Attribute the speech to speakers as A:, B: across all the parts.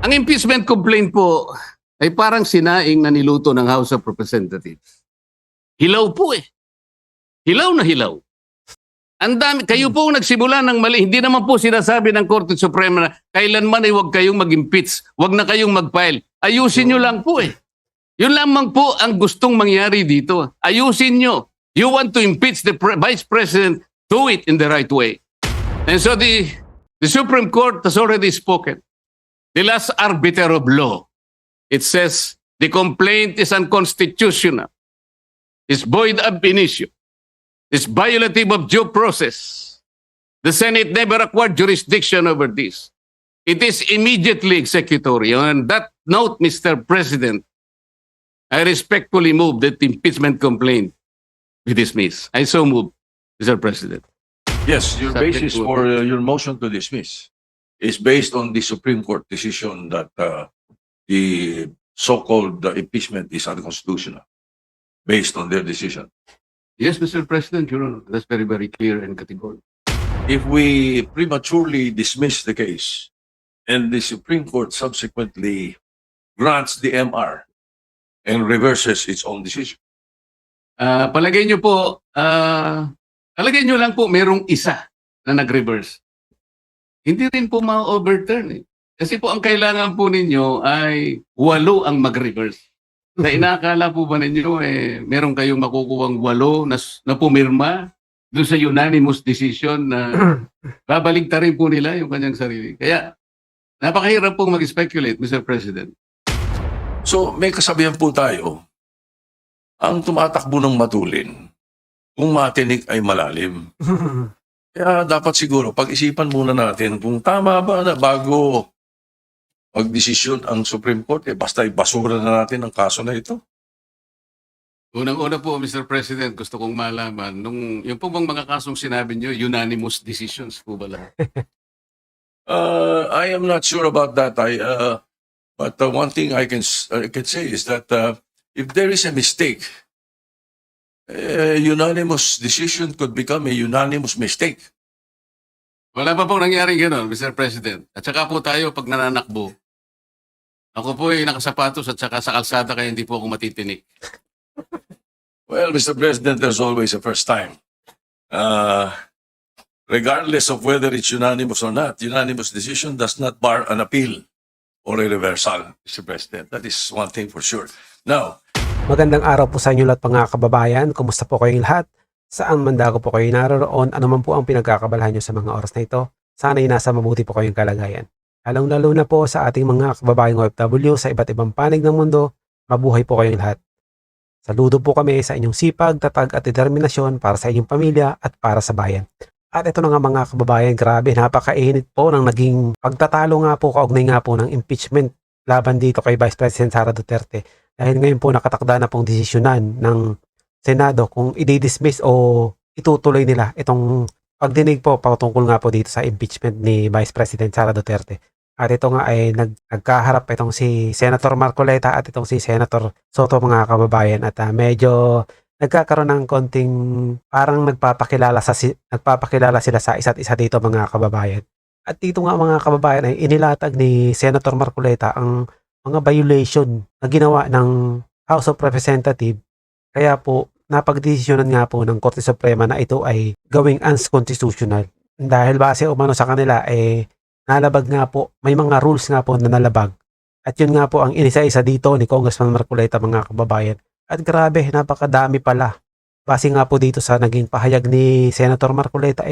A: Ang impeachment complaint po ay parang sinaing na niluto ng House of Representatives. Hilaw po eh. Hilaw na hilaw. Ang dami, kayo po nagsimula ng mali. Hindi naman po sinasabi ng Korte Suprema na kailanman ay huwag kayong mag-impeach, huwag na kayong mag-file. Ayusin nyo lang po eh. Yun lamang po ang gustong mangyari dito. Ayusin nyo. You want to impeach the Vice President, do it in the right way. And so the Supreme Court has already spoken. The last arbiter of law. It says the complaint is unconstitutional. It's void ab initio. It's violative of due process. The Senate never acquired jurisdiction over this. It is immediately executory. On that note, Mr. President, I respectfully move that the impeachment complaint be dismissed. I so move, Mr. President.
B: Yes, your
A: Subject
B: basis
A: to-
B: for your motion to dismiss is based on the Supreme Court decision that the so-called impeachment is unconstitutional, based on their decision.
A: Yes, Mr. President, Your Honor. That's very, very clear and categorical.
B: If we prematurely dismiss the case and the Supreme Court subsequently grants the MR and reverses its own decision,
A: Palagay nyo po, palagay nyo lang po merong isa na nag-reverse. Hindi rin po ma-overturn eh. Kasi po ang kailangan po ninyo ay 8 ang mag-reverse. Na inakala po ba ninyo meron kayong makukuhang 8 na pumirma doon sa unanimous decision na babaligtarin po nila yung kanyang sarili. Kaya napakahirap pong mag-speculate, Mr. President.
B: so may kasabihan po tayo, ang tumatakbo ng matulin, kung matinik ay malalim. Kaya dapat siguro pag-isipan muna natin kung tama ba na bago magdesisyon ang Supreme Court, basta ibasura na natin ang kaso na ito.
A: Unang-una po, Mr. President, gusto kong malaman, yung po bang mga kasong sinabi nyo, unanimous decisions po ba lahat?
B: I am not sure about that. But one thing I can say is that if there is a mistake, a unanimous decision could become a unanimous mistake.
A: Wala pa pong nangyaring gano'n, Mr. President. At saka po tayo, pag nananakbo, ako po ay nakasapatos at saka sa kalsada kaya hindi po ako matitinik.
B: Well, Mr. President, there's always a first time. Regardless of whether it's unanimous or not, unanimous decision does not bar an appeal or a reversal, Mr. President. That is one thing for sure. Now,
C: Magandang araw po sa inyo lahat mga kababayan. Kumusta po kayong lahat? Saan man dago po kayo naroon? Ano man po ang pinagkakabalahan nyo sa mga oras na ito? Sana'y nasa mabuti po kayong kalagayan. Lalong-lalo na po sa ating mga kababayang OFW sa iba't ibang panig ng mundo. Mabuhay po kayong lahat. Saludo po kami sa inyong sipag, tatag at determinasyon para sa inyong pamilya at para sa bayan. At ito na nga mga kababayan, grabe, napakainit po ng naging pagtatalo nga po, kaugnay nga po ng impeachment laban dito kay Vice President Sara Duterte. Dahil ngayon po nakatakda na pong desisyonan ng Senado kung i-dismiss o itutuloy nila itong pagdinig po patungkol nga po dito sa impeachment ni Vice President Sara Duterte. At ito nga ay nagkaharap itong si Senator Marcoleta at itong si Senator Soto mga kababayan. At medyo nagkakaroon ng konting parang nagpapakilala sila sa isa't isa dito mga kababayan. At dito nga mga kababayan ay inilatag ni Senator Marcoleta ang mga violation na ginawa ng House of Representatives. Kaya po napagdesisyonan nga po ng Korte Suprema na ito ay gawing unconstitutional. Dahil base umano sa kanila nalabag nga po, may mga rules nga po na nalabag. At yun nga po ang inisa-isa dito ni Congressman Marcoleta mga kababayan. At grabe, napakadami pala. Base nga po dito sa naging pahayag ni Senator Marcoleta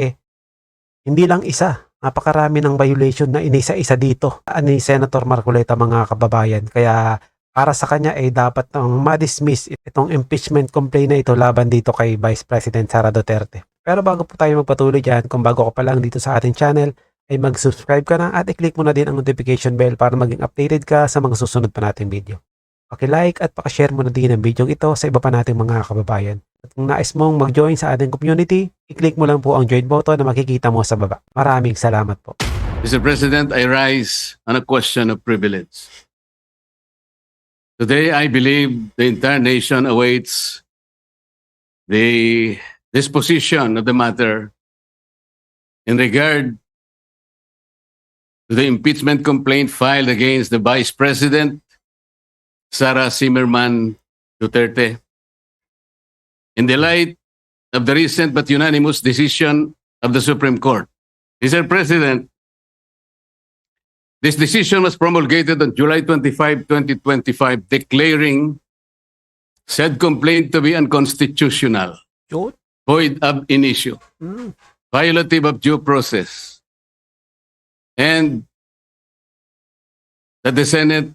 C: hindi lang isa. Napakarami ng violation na inisa-isa dito ni Senator Marcoleta mga kababayan. Kaya para sa kanya dapat ma-dismiss itong impeachment complaint na ito laban dito kay Vice President Sara Duterte. Pero bago po tayo magpatuloy dyan, kung bago ka pa lang dito sa ating channel, ay mag-subscribe ka na at i-click mo na din ang notification bell para maging updated ka sa mga susunod pa nating video. Paki-like at paki-share mo na din ang video ito sa iba pa nating mga kababayan. At kung nais mong mag-join sa ating community, i-click mo lang po ang join button na makikita mo sa baba. Maraming salamat po.
A: Mr. President, I rise on a question of privilege. Today, I believe the entire nation awaits the disposition of the matter in regard to the impeachment complaint filed against the Vice President, Sara Zimmerman Duterte. In the light of the recent but unanimous decision of the Supreme Court, Mr. President, this decision was promulgated on July 25, 2025, declaring said complaint to be unconstitutional,
C: Yun.
A: void ab initio,
C: Mm.
A: violative of due process, and that the Senate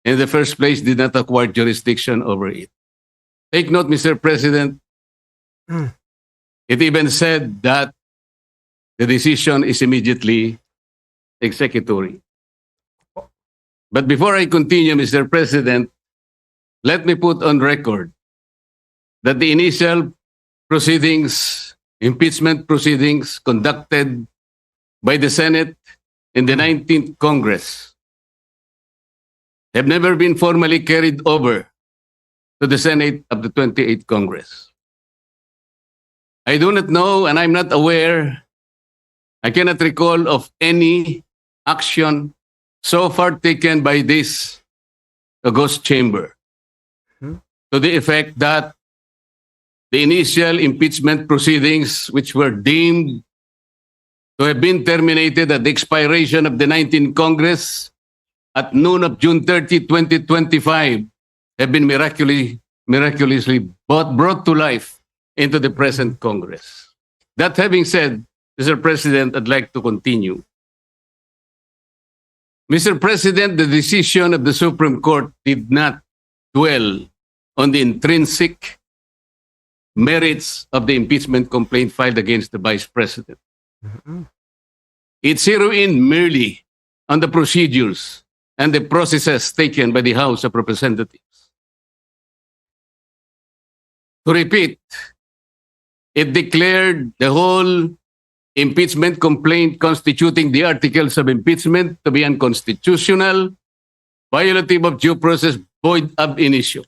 A: in the first place did not acquire jurisdiction over it. Take note, Mr. President,
C: Mm.
A: it even said that the decision is immediately executory. But before I continue, Mr. President, let me put on record that the initial proceedings, impeachment proceedings conducted by the Senate in the 19th Congress have never been formally carried over to the Senate of the 28th Congress. I do not know and I'm not aware, I cannot recall of any action so far taken by this august chamber to the effect that the initial impeachment proceedings, which were deemed to have been terminated at the expiration of the 19th Congress at noon of June 30, 2025, have been miraculously brought to life into the present Congress. That having said, Mr. President, I'd like to continue. Mr. President, the decision of the Supreme Court did not dwell on the intrinsic merits of the impeachment complaint filed against the Vice President.
C: Mm-mm.
A: It zeroed in merely on the procedures and the processes taken by the House of Representatives. To repeat, it declared the whole impeachment complaint constituting the articles of impeachment to be unconstitutional, violative of due process, void ab initio.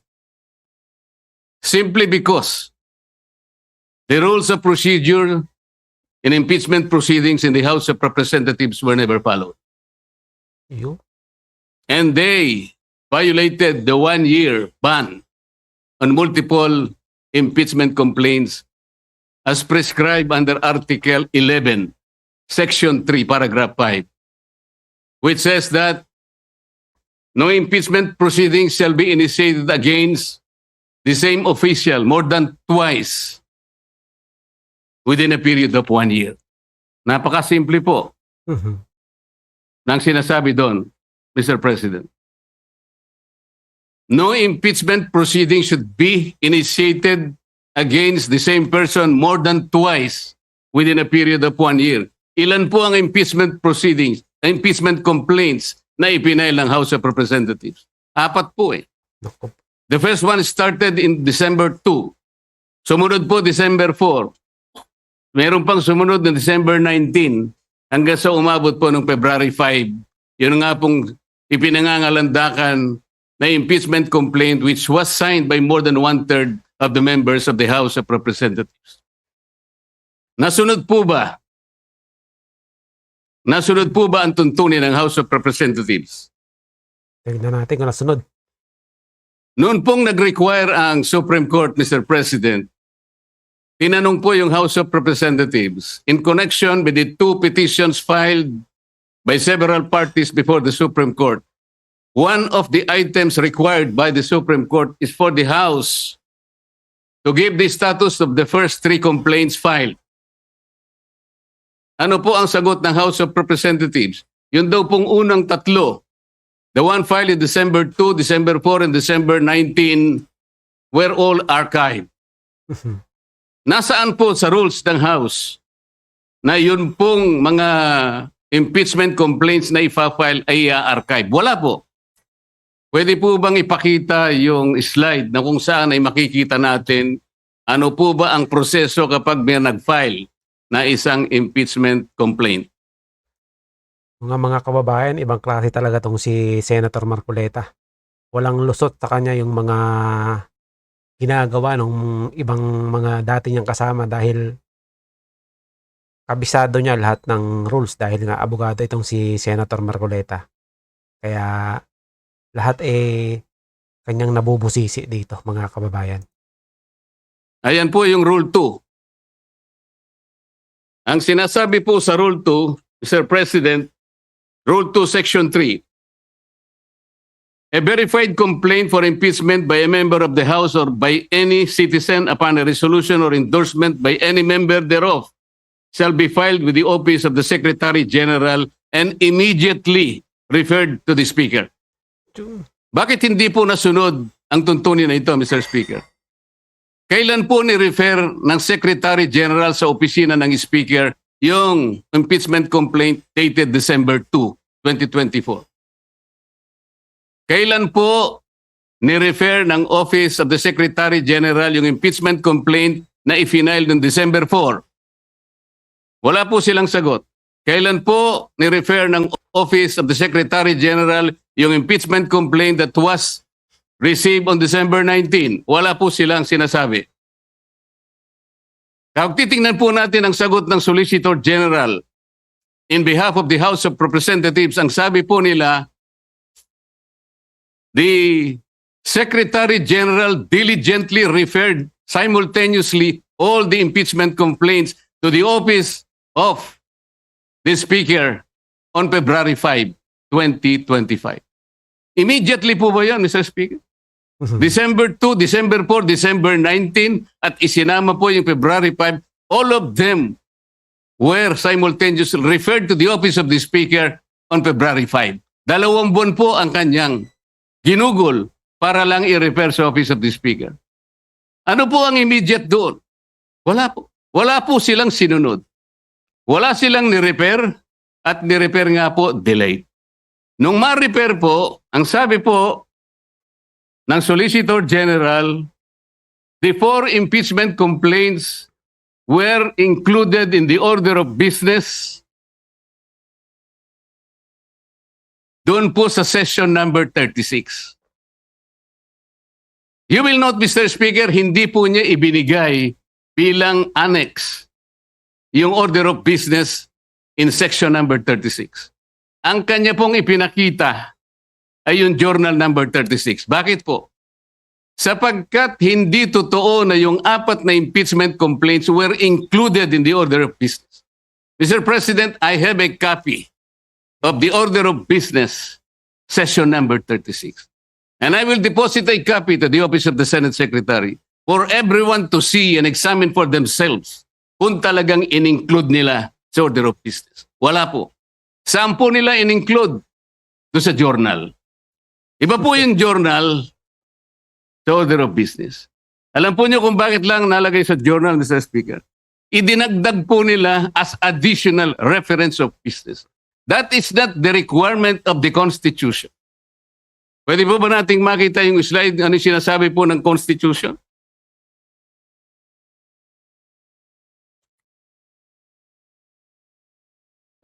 A: Simply because the rules of procedure in impeachment proceedings in the House of Representatives were never followed.
C: Yun.
A: And they violated the 1-year ban on multiple impeachment complaints as prescribed under Article 11, Section 3, Paragraph 5, which says that no impeachment proceedings shall be initiated against the same official more than twice within a period of 1 year. Napakasimple po
C: Mhm.
A: ng sinasabi doon, Mr. President. No impeachment proceeding should be initiated against the same person more than twice within a period of 1 year. Ilan po ang impeachment proceedings, impeachment complaints na ipinail ng House of Representatives? 4 po eh.
C: Naku.
A: The first one started in December 2. Sumunod po December 4. Meron pang sumunod na December 19 hanggang sa umabot po noong February 5. Yun nga pong ipinangangalandakan na impeachment complaint which was signed by more than 1/3 of the members of the House of Representatives. Nasunod po ba? Nasunod po ba ang tuntunin ng House of Representatives?
C: Tignan natin kung nasunod.
A: Noon pong nag-require ang Supreme Court, Mr. President, tinanong po yung House of Representatives in connection with the 2 petitions filed by several parties before the Supreme Court. One of the items required by the Supreme Court is for the House to give the status of the first 3 complaints filed. Ano po ang sagot ng House of Representatives? Yun daw pong unang 3, the one filed in December 2, December 4, and December 19 were all archived.
C: Mhm.
A: Nasaan po sa rules ng House na yun pong mga impeachment complaints na ipa-file ay archive? Wala po. Pwede po bang ipakita yung slide na kung saan ay makikita natin ano po ba ang proseso kapag may nag-file na isang impeachment complaint?
C: Mga kababayan, ibang klase talaga tong si Senator Marcoleta. Walang lusot sa kanya yung mga ginagawa ng ibang mga dati niyang kasama dahil kabisado niya lahat ng rules dahil nga abogado itong si Senator Marcoleta. Kaya lahat kanyang nabubusisi dito, mga kababayan.
A: Ayan po yung Rule 2. Ang sinasabi po sa Rule 2, Mr. President, Rule 2, Section 3, a verified complaint for impeachment by a member of the House or by any citizen upon a resolution or endorsement by any member thereof shall be filed with the office of the Secretary General and immediately referred to the Speaker. Bakit hindi po nasunod ang tuntunin na ito, Mr. Speaker? Kailan po ni-refer ng Secretary General sa opisina ng Speaker yung impeachment complaint dated December 2, 2024? Kailan po ni-refer ng Office of the Secretary General yung impeachment complaint na i-file noong December 4? Wala po silang sagot. Kailan po ni-refer ng Office of the Secretary General yung impeachment complaint that was received on December 19? Wala po silang sinasabi. Kapag titingnan po natin ang sagot ng Solicitor General in behalf of the House of Representatives, ang sabi po nila, the Secretary General diligently referred simultaneously all the impeachment complaints to the office of the Speaker on February 5, 2025. Immediately po ba yan, Mr. Speaker? December 2, December 4, December 19, at isinama po yung February 5, all of them were simultaneously referred to the office of the Speaker on February 5. 2 buwan po ang kanyang ginugol para lang i-refer sa office of the Speaker. Ano po ang immediate doon? Wala po. Wala po silang sinunod. Wala silang ni-refer at ni-refer nga po delayed. Nung ma-refer po, ang sabi po ng Solicitor General, the 4 impeachment complaints were included in the order of business doon po sa session number 36. You will note, Mr. Speaker, hindi po niya ibinigay bilang annex yung order of business in section number 36. Ang kanya pong ipinakita ay yung journal number 36. Bakit po? Sapagkat hindi totoo na yung 4 na impeachment complaints were included in the order of business. Mr. President, I have a copy of the order of business, session number 36. And I will deposit a copy to the office of the Senate Secretary for everyone to see and examine for themselves kung talagang in-include nila sa order of business. Wala po. Saan po nila in-include? Doon sa journal. Iba po yung journal sa order of business. Alam po niyo kung bakit lang nalagay sa journal, Mr. Speaker? Idinagdag po nila as additional reference of business. That is not the requirement of the Constitution. Pwede po ba nating makita yung slide, ano sinasabi po ng Constitution?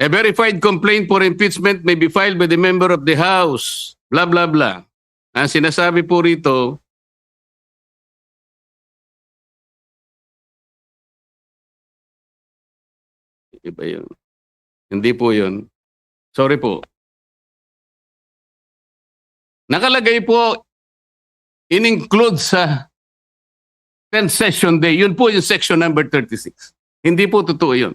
A: A verified complaint for impeachment may be filed by the member of the House. Blah, blah, blah. Ang sinasabi po rito, iba yun. Hindi po yun. Sorry po. Nakalagay po, in-include sa 10th session day. Yun po yung section number 36. Hindi po totoo yun.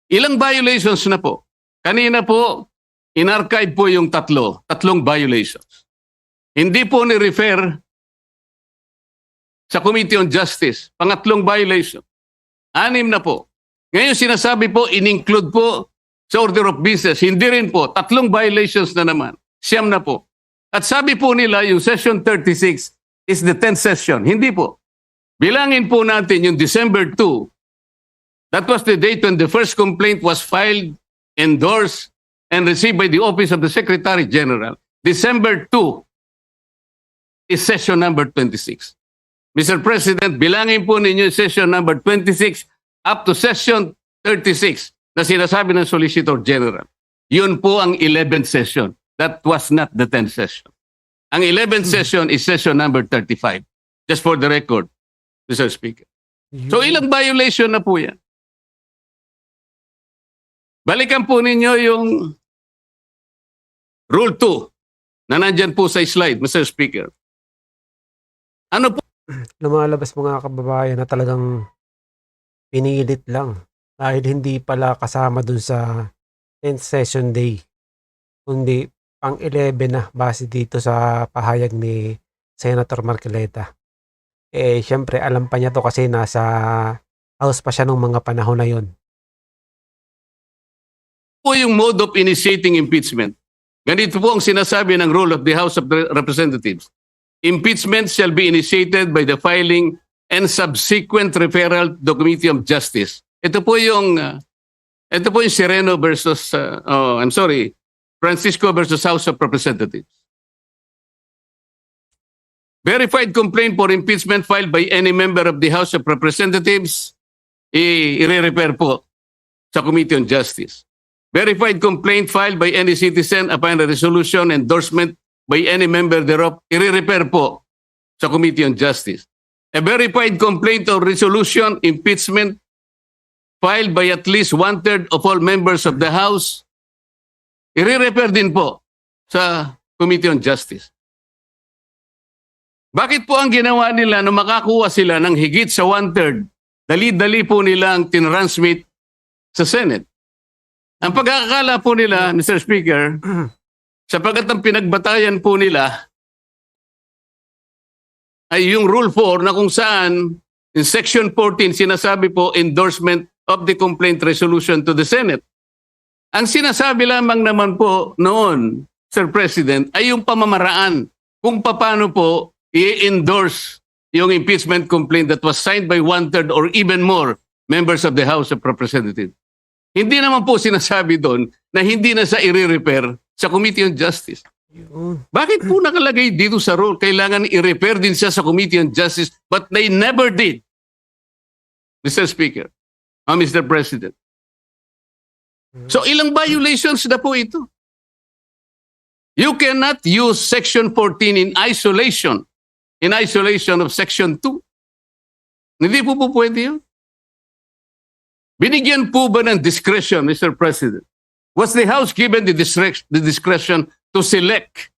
A: Ilang violations na po? Kanina po, in-archive po yung tatlong violations. Hindi po ni-refer sa Committee on Justice. Pangatlong violation. 6 na po. Ngayon sinasabi po, in-include po sa order of business. Hindi rin po. 3 violations na naman. 9 na po. At sabi po nila, yung session 36 is the 10th session. Hindi po. Bilangin po natin yung December 2. That was the date when the first complaint was filed, endorsed, and received by the Office of the Secretary General. December 2 is session number 26. Mr. President, bilangin po ninyo yung session number 26 up to session 36 na sinasabi ng Solicitor General. Yun po ang 11th session. That was not the 10th session. Ang 11th session is session number 35. Just for the record, Mr. Speaker. So ilang violation na po yan? Balikan po ninyo yung Rule 2 na nandyan po sa slide, Mr. Speaker. Ano po?
C: Lumalabas mga kababayan na talagang pinilit lang dahil hindi pala kasama dun sa 10th session day, kundi pang 11 na base dito sa pahayag ni Senator Marcoleta. Syempre alam pa niya to kasi nasa house pa siya nung mga panahon na yun.
A: Po yung mode of initiating impeachment. Ganito po ang sinasabi ng rule of the House of Representatives. Impeachment shall be initiated by the filing and subsequent referral to the Committee of Justice. Ito po yung Sereno versus Francisco versus House of Representatives. Verified complaint for impeachment filed by any member of the House of Representatives, i-refer po sa Committee on Justice. Verified complaint filed by any citizen upon a resolution endorsement by any member thereof, i-refer po sa Committee on Justice. A verified complaint or resolution impeachment filed by at least 1/3 of all members of the House, i-refer din po sa Committee on Justice. Bakit po ang ginawa nila na makakuha sila ng higit sa 1/3, dali-dali po nilang tinransmit sa Senate? Ang pagkakakala po nila, Mr. Speaker, sapagkat ang pinagbatayan po nila ay yung Rule 4 na kung saan in Section 14 sinasabi po endorsement of the complaint resolution to the Senate. Ang sinasabi lamang naman po noon, Sir President, ay yung pamamaraan kung paano po i-endorse yung impeachment complaint that was signed by 1/3 or even more members of the House of Representatives. Hindi naman po sinasabi doon na hindi na sa i-refer sa Committee on Justice. Bakit po nakalagay dito sa rule? Kailangan i-refer din siya sa Committee on Justice, but they never did. Mr. Speaker, Mr. President. So ilang violations na po ito? You cannot use Section 14 in isolation of Section 2. Hindi po pwede yun. Binigyan po ba ng discretion, Mr. President? Was the House given the discretion to select,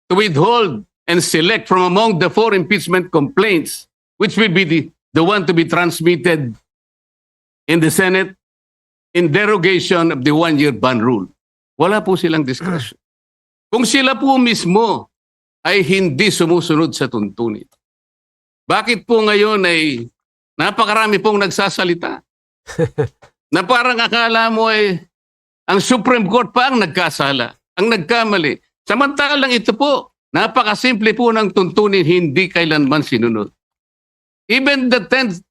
A: to withhold and select from among the 4 impeachment complaints, which will be the one to be transmitted in the Senate in derogation of the 1-year ban rule? Wala po silang discretion. Kung sila po mismo ay hindi sumusunod sa tuntunin, bakit po ngayon ay napakarami pong nagsasalita? Na parang akala mo ay ang Supreme Court pa ang nagkasala, ang nagkamali. Samantalang ito po, napakasimple po ng tuntunin, hindi kailanman sinunod. Even the 10th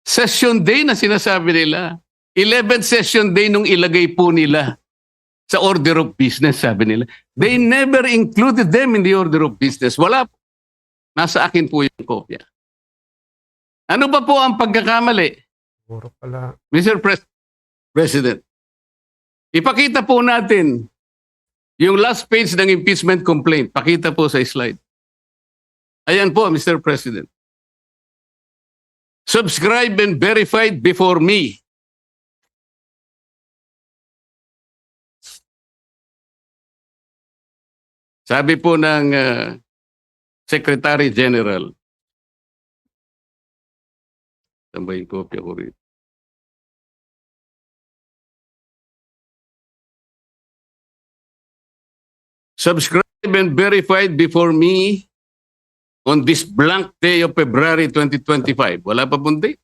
A: session day na sinasabi nila, 11th session day nung ilagay po nila sa order of business, sabi nila. They never included them in the order of business. Wala po. Nasa akin po yung kopya. Ano ba po ang pagkakamali?
C: Puro pala.
A: Mr. President, ipakita po natin yung last page ng impeachment complaint. Pakita po sa slide. Ayan po, Mr. President. Subscribed and verified before me. Sabi po ng Secretary General, saan ba yung kopya ko rin? Subscribed and verified before me on this blank day of February 2025. Wala pa pong date.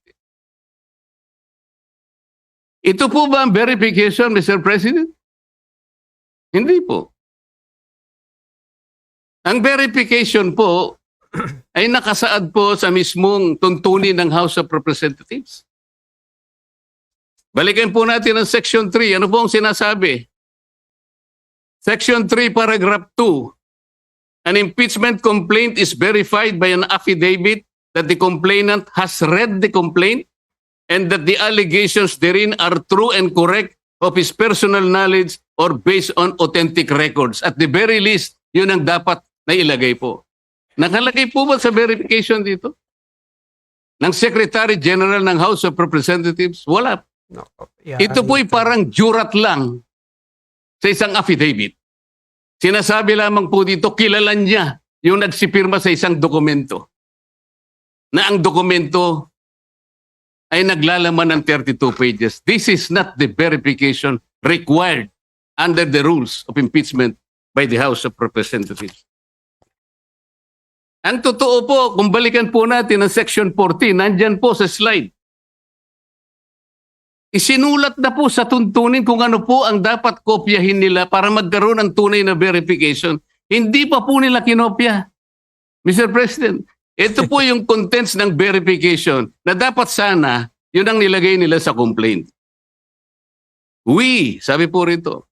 A: Ito po ba ang verification, Mr. President? Hindi po. Ang verification po ay nakasaad po sa mismong tuntunin ng House of Representatives. Balikan po natin ang Section 3. Ano po ang sinasabi? Section 3, Paragraph 2. An impeachment complaint is verified by an affidavit that the complainant has read the complaint and that the allegations therein are true and correct of his personal knowledge or based on authentic records. At the very least, yun ang dapat na ilagay po. Nakalagay po ba sa verification dito? Ng Secretary General ng House of Representatives? Wala.
C: Nako.
A: Ito po'y parang jurat lang sa isang affidavit. Sinasabi lamang po dito, kilala niya yung nagsipirma sa isang dokumento. Na ang dokumento ay naglalaman ng 32 pages. This is not the verification required under the rules of impeachment by the House of Representatives. Ang totoo po, kung balikan po natin ang Section 14, nandyan po sa slide. Isinulat na po sa tuntunin kung ano po ang dapat kopyahin nila para magkaroon ng tunay na verification. Hindi pa po nila kinopya. Mr. President, ito po yung contents ng verification na dapat sana yun ang nilagay nila sa complaint. We, sabi po rito,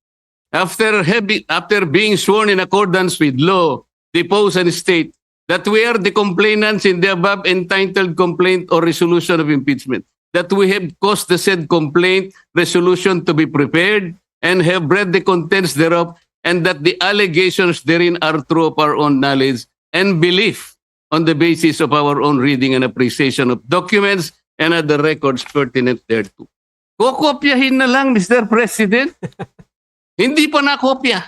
A: after being sworn in accordance with law, depose and state that we are the complainants in the above entitled complaint or resolution of impeachment, that we have caused the said complaint resolution to be prepared and have read the contents thereof, and that the allegations therein are true of our own knowledge and belief on the basis of our own reading and appreciation of documents and other records pertinent thereto. Kokopyahin na lang, Mr. President. Hindi pa nakopya.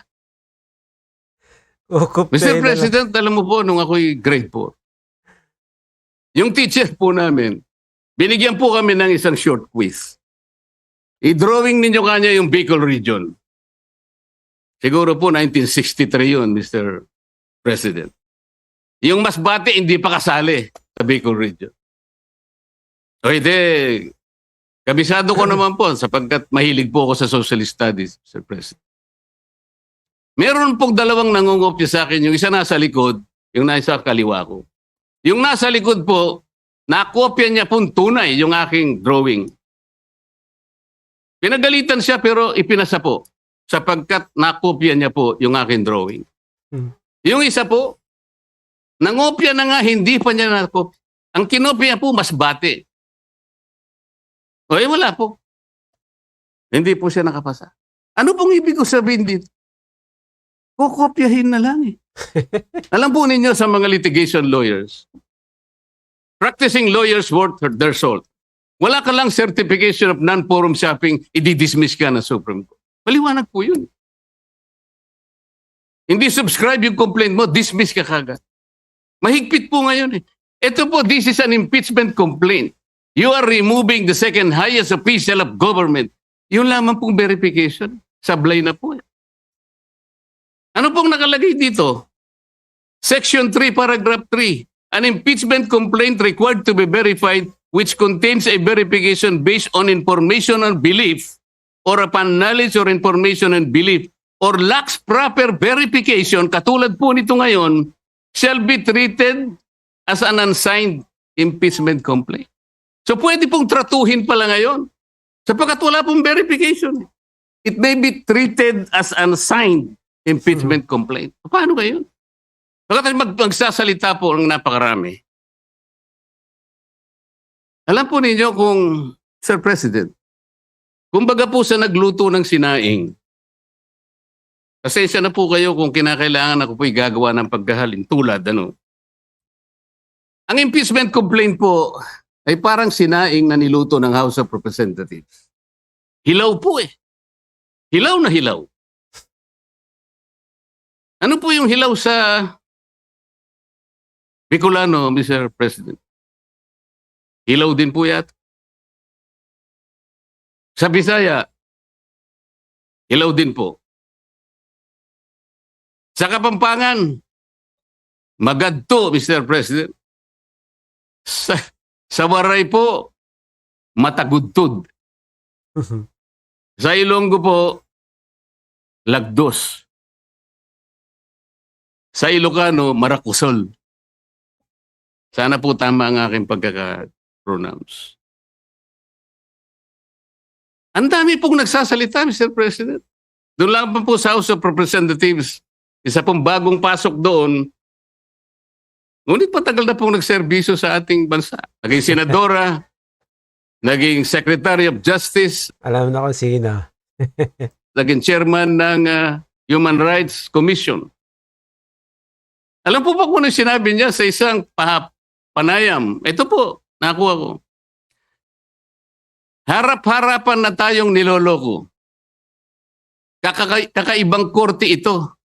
A: Mr. President, alam mo po, nung ako'y grade 4, yung teacher po namin, binigyan po kami ng isang short quiz. I-drawing ninyo kanya yung Bicol region. Siguro po 1963 yun, Mr. President. Yung Masbate, hindi pa kasali sa Bicol region. O hindi, kabisado ko naman po sapagkat mahilig po ako sa social studies, Mr. President. Meron pong dalawang nangungopya sa akin. Yung isa nasa likod, yung nasa kaliwa ko. Yung nasa likod po, nakopya niya pong tunay yung aking drawing. Pinagalitan siya pero ipinasa po sapagkat nakopya niya po yung aking drawing. Yung isa po, nangopya na nga, hindi pa niya nakopya. Ang kinopya po, Masbate. O wala po. Hindi po siya nakapasa. Ano pong ibig ko sabihin dito? Kukopyahin na lang eh. Alam po ninyo sa mga litigation lawyers, practicing lawyers worth their salt. Wala ka lang certification of non-forum shopping, i-dismiss ka na Supreme Court. Paliwanag po yun. Hindi subscribe yung complaint mo, dismiss ka kagad. Mahigpit po ngayon eh. Ito po, this is an impeachment complaint. You are removing the second highest official of government. Yun lamang pong verification. Sablay na po eh. Ano pong nakalagay dito? Section 3, paragraph 3. An impeachment complaint required to be verified which contains a verification based on information and belief or upon knowledge or information and belief or lacks proper verification, katulad po nito ngayon, shall be treated as an unsigned impeachment complaint. So pwede pong tratuhin pala ngayon sapagkat wala pong verification. It may be treated as unsigned impeachment complaint. Paano kayo? Pagkatapos magsasalita po ang napakarami. Alam po ninyo kung, Sir President, kumbaga po sa nagluto ng sinaing, pasensya na po kayo kung kinakailangan ako po'y gagawa ng pagkahalin tulad, ano. Ang impeachment complaint po ay parang sinaing na niluto ng House of Representatives. Hilaw po eh. Hilaw na hilaw. Ano po yung hilaw sa Bicolano, Mr. President? Hilaw din po yata. Sa Bisaya, hilaw din po. Sa Kapampangan, magadto, Mr. President. Sa Waray po, matagudtod. Sa Ilonggo po, lagdos. Sa Ilocano, marakusol. Sana po tama ang aking pagkaka-pronounce. Ang dami pong nagsasalita, Mr. President. Doon lang pa po sa House of Representatives, isa pong bagong pasok doon. Ngunit patagal na pong nagserbisyo sa ating bansa. Naging senadora, naging Secretary of Justice,
C: Alam na kung sino.
A: naging chairman ng Human Rights Commission. Alam po ba kung ano sinabi niya sa isang panayam? Ito po, nakuha ko. Harap-harapan na tayong niloloko. Kakaibang korte ito.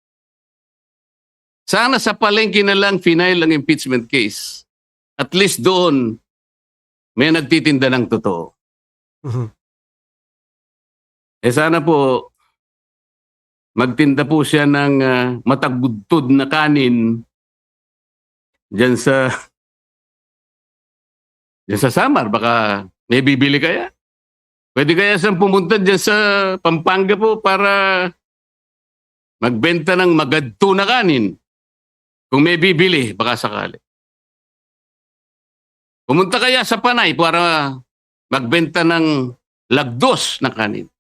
A: Sana sa palengke na lang final ang impeachment case. At least doon, may nagtitinda ng totoo.
C: Mhm.
A: Sana po, magtinda po siya ng matagudtod na kanin dyan sa Samar. Baka may bibili kaya. Pwede kaya siyang pumunta dyan sa Pampanga po para magbenta ng magadto na kanin. Kung may bibili, baka sakali. Pumunta kaya sa Panay para magbenta ng lagdos na kanin.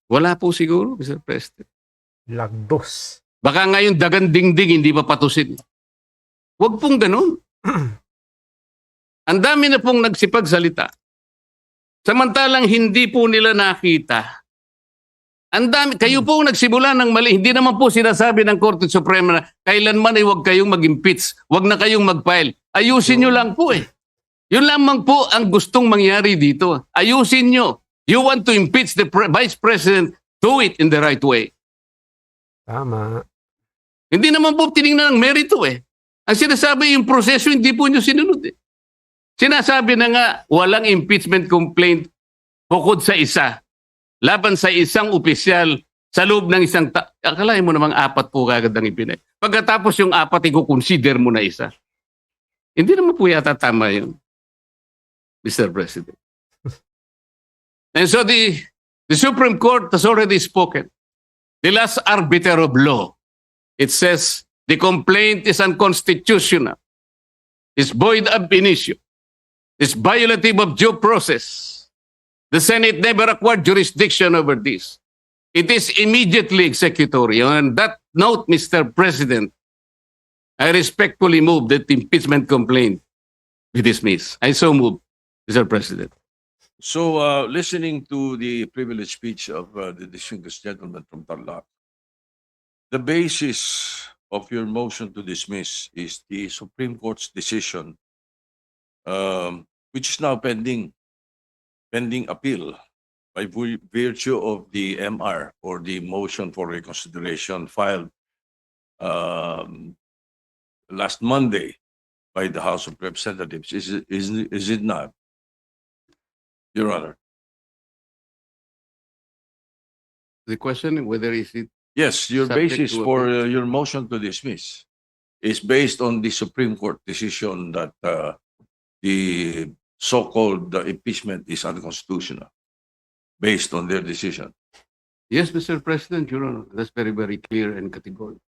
A: Wala po siguro, Mr. President.
C: Lagdos.
A: Baka ngayon dagan dingding, hindi pa patusin. Huwag pong ganun. Ang dami na pong nagsipagsalita. Samantalang hindi po nila nakita. Ang dami, kayo po nagsimula ng mali. Hindi naman po sinasabi ng Korte Suprema na kailanman ay huwag kayong mag-impeach. Huwag na kayong mag-file. Ayusin nyo lang po eh. Yun lamang po ang gustong mangyari dito. Ayusin nyo. You want to impeach the Vice President, do it in the right way.
C: Tama.
A: Hindi naman po tinignan ng merito eh. Ang sinasabi yung proseso, hindi po nyo sinunod eh. Sinasabi na nga, walang impeachment complaint bukod sa isa. Laban sa isang opisyal sa loob ng isang akalain mo namang 4 po kagad ang ipinay. Pagkatapos yung 4, i-consider mo na isa. Hindi naman po yata tama yun, Mr. President. And so the Supreme Court has already spoken. The last arbiter of law. It says the complaint is unconstitutional. It's void ab initio. It's violative of due process. The Senate never acquired jurisdiction over this. It is immediately executory. On that note, Mr. President, I respectfully move that the impeachment complaint be dismissed. I so move, Mr. President.
B: So, listening to the privileged speech of the distinguished gentleman from Tarlac, the basis of your motion to dismiss is the Supreme Court's decision, which is now pending appeal by virtue of the MR or the motion for reconsideration filed last Monday by the House of Representatives. Is it not, Your Honor?
A: The question whether is it
B: Yes, your
A: Subject
B: basis
A: to
B: for your motion to dismiss is based on the Supreme Court decision that the so-called impeachment is unconstitutional, based on their decision.
A: yes, Mr. President, Your Honor. That's very, very clear and categorical.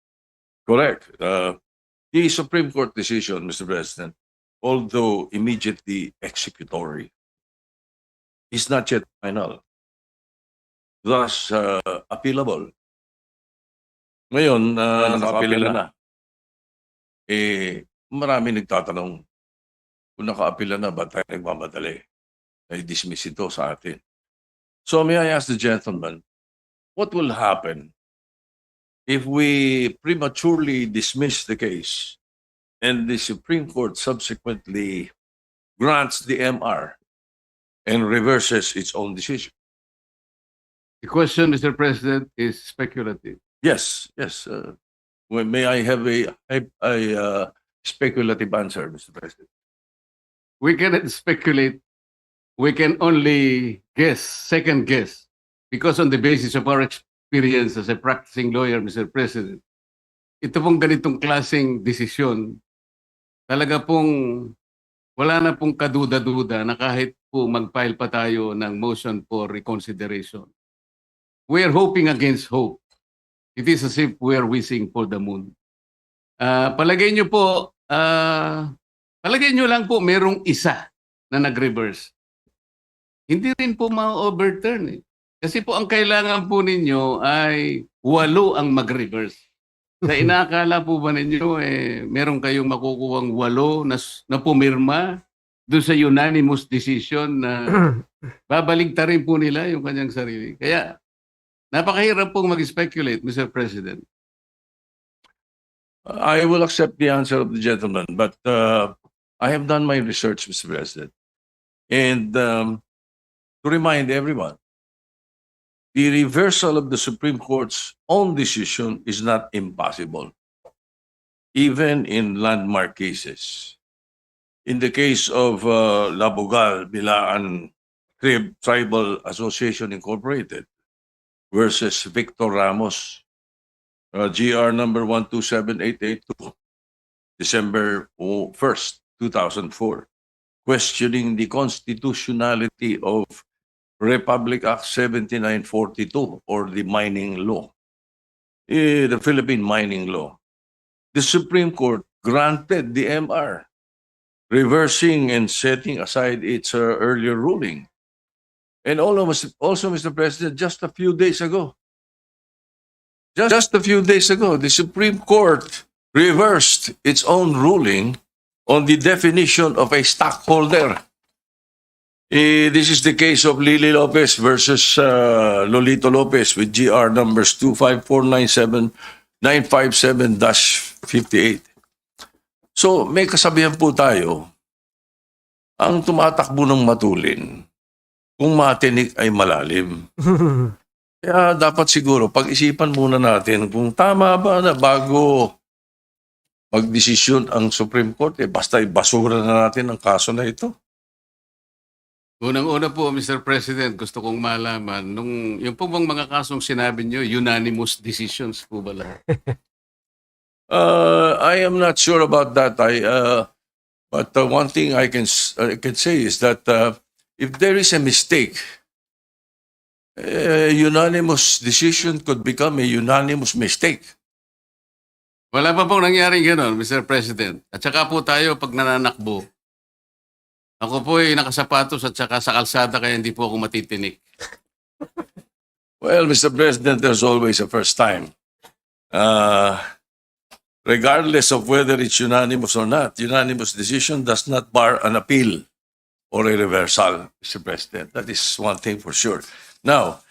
B: Correct. The Supreme Court decision, Mr. President, although immediately executory, is not yet final, thus appealable. Ngayon, naka-appeal na. Marami nagtatanong, kung naka-appeal na, ba't tayo nagmamadali? Ay dismiss ito sa atin. So may I ask the gentleman, what will happen if we prematurely dismiss the case and the Supreme Court subsequently grants the MR and reverses its own decision?
A: The question, Mr. President, is speculative.
B: Yes. May I have a speculative answer, Mr. President?
A: We cannot speculate. We can only guess, second guess, because on the basis of our experience as a practicing lawyer, Mr. President, ito pong ganitong klaseng desisyon, talaga pong wala na pong kaduda-duda na kahit po mag-file pa tayo ng motion for reconsideration. We are hoping against hope. It is as if we are wishing for the moon. Palagay nyo po, palagay nyo lang po merong isa na nag-reverse. Hindi rin po ma-overturn eh. Kasi po ang kailangan po ninyo ay 8 ang mag-reverse. Sa inaakala po ba ninyo meron kayong makukuhang 8 na pumirma doon sa unanimous decision na babaligtarin po nila yung kanyang sarili. Kaya napakahirap pong mag-speculate, Mr. President.
B: I will accept the answer of the gentleman, but I have done my research, Mr. President. And to remind everyone, the reversal of the Supreme Court's own decision is not impossible, even in landmark cases. In the case of Labogal, Bilaan Tribal Association Incorporated versus Victor Ramos, GR number 127882, December 1st, 2004, questioning the constitutionality of Republic Act 7942 or the mining law, the Philippine mining law. The Supreme Court granted the MR, reversing and setting aside its earlier ruling. And also, Mr. President, just a few days ago, the Supreme Court reversed its own ruling on the definition of a stockholder. This is the case of Lily Lopez versus Lolito Lopez with GR numbers 25497-957-58. So may kasabihan po tayo, ang tumatakbo ng matulin, kung matinik ay malalim. Kaya dapat siguro pag-isipan muna natin kung tama ba na bago magdesisyon ang Supreme Court, basta ibasura na natin ang kaso na ito.
A: Unang-una po, Mr. President, gusto kong malaman, yung po bang mga kasong sinabi nyo, unanimous decisions po ba lahat?
B: I am not sure about that. But one thing I can say is that if there is a mistake, a unanimous decision could become a unanimous mistake.
A: Wala pa pong nangyaring gano'n, Mr. President. At saka po tayo, pag nananakbo, ako po ay nakasapatos at saka sa kalsada kaya hindi po ako matitinik.
B: Well, Mr. President, there's always a first time. Regardless of whether it's unanimous or not, unanimous decision does not bar an appeal or a reversal, Mr. President. That is one thing for sure. Now,